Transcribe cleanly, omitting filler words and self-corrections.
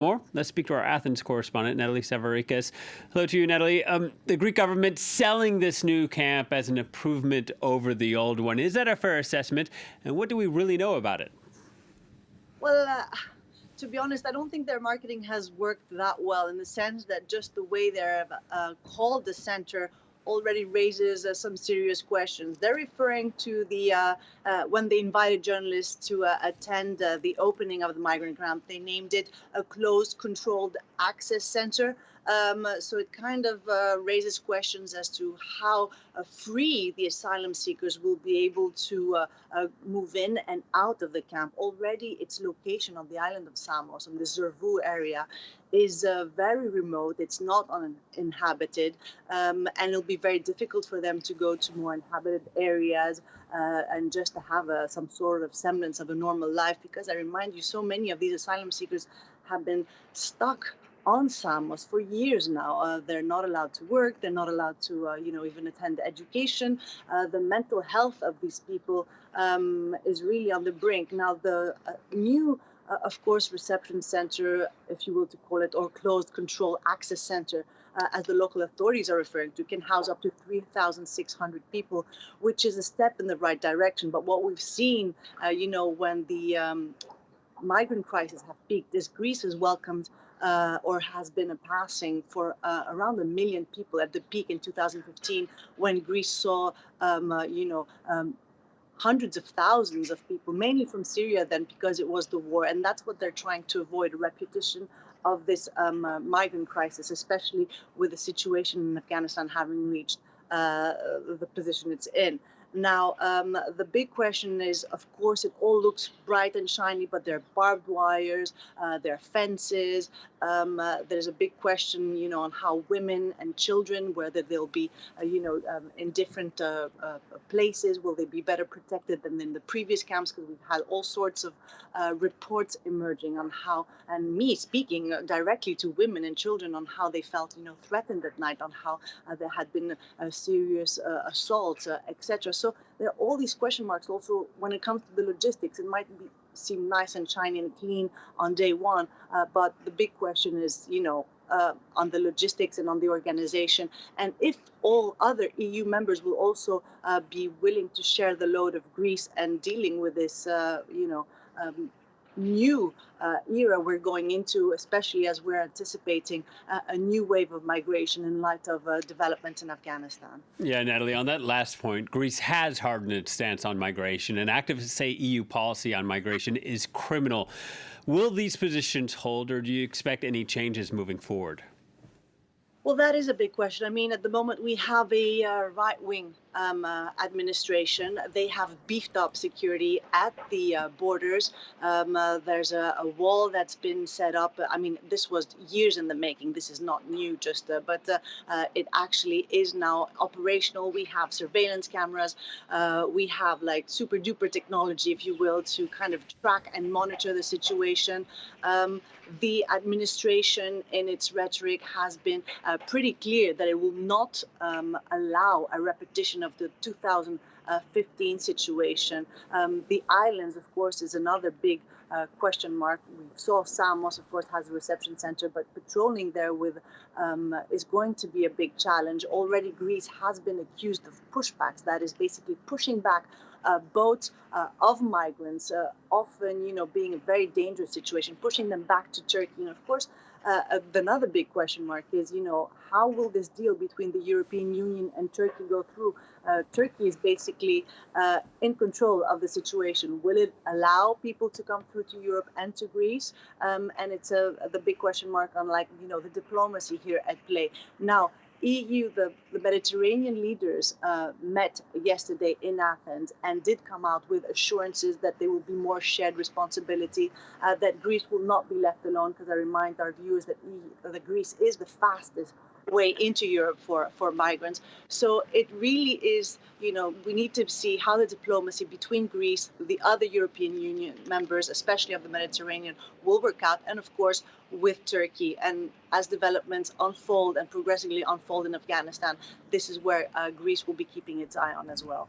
More. Let's speak to our Athens correspondent, Natalie Savarikas. Hello to you, Natalie. The Greek government selling this new camp as an improvement over the old one. Is that a fair assessment? And what do we really know about it? Well, to be honest, I don't think their marketing has worked that well in the sense that just the way they're called the center already raises some serious questions. They're referring to the when they invited journalists to attend the opening of the migrant camp, they named it a closed, controlled access center. So it kind of raises questions as to how free the asylum seekers will be able to move in and out of the camp. Already, its location on the island of Samos, in the Zervu area, is very remote. It's not uninhabited, and it'll be very difficult for them to go to more inhabited areas and just to have some sort of semblance of a normal life. Because I remind you, so many of these asylum seekers have been stuck on Samos for years now. They're not allowed to work. They're not allowed to, even attend education. The mental health of these people is really on the brink. Now, the new, of course, reception center, if you will to call it, or closed control access center, as the local authorities are referring to, can house up to 3,600 people, which is a step in the right direction. But what we've seen, when the migrant crisis have peaked, is Greece has welcomed or has been a passing for around 1 million people at the peak in 2015, when Greece saw, hundreds of thousands of people, mainly from Syria then, because it was the war. And that's what they're trying to avoid, a repetition of this migrant crisis, especially with the situation in Afghanistan having reached the position it's in. Now, the big question is, of course, it all looks bright and shiny, but there are barbed wires, there are fences. There's a big question, on how women and children, whether they'll be, in different places, will they be better protected than in the previous camps? Because we've had all sorts of reports emerging on how, and me speaking directly to women and children on how they felt, threatened at night, on how there had been serious assaults, etc. So there are all these question marks. Also, when it comes to the logistics, it might seem nice and shiny and clean on day one, but the big question is, on the logistics and on the organization, and if all other EU members will also be willing to share the load of Greece and dealing with this, new era we're going into, especially as we're anticipating a new wave of migration in light of developments in Afghanistan. Yeah, Natalie, on that last point, Greece has hardened its stance on migration, and activists say EU policy on migration is criminal. Will these positions hold, or do you expect any changes moving forward? Well, that is a big question. I mean, at the moment, we have a right-wing administration. They have beefed up security at the borders. There's a wall that's been set up. I mean, this was years in the making. This is not new, but it actually is now operational. We have surveillance cameras. We have like super duper technology, if you will, to kind of track and monitor the situation. The administration, in its rhetoric, has been pretty clear that it will not allow a repetition of the 2015 situation. The islands, of course, is another big question mark. We saw Samos, of course, has a reception center, but patrolling there with is going to be a big challenge. Already, Greece has been accused of pushbacks, that is basically pushing back boats of migrants, often, being a very dangerous situation, pushing them back to Turkey. And of course, another big question mark is, how will this deal between the European Union and Turkey go through? Turkey is basically in control of the situation. Will it allow people to come through to Europe and to Greece? And it's the big question mark on, the diplomacy here at play. Now, EU, the Mediterranean leaders met yesterday in Athens and did come out with assurances that there will be more shared responsibility, that Greece will not be left alone, because I remind our viewers that Greece is the fastest way into Europe for migrants. So it really is, we need to see how the diplomacy between Greece, the other European Union members, especially of the Mediterranean, will work out, and of course with Turkey. And as developments unfold and progressively unfold in Afghanistan, this is where Greece will be keeping its eye on as well.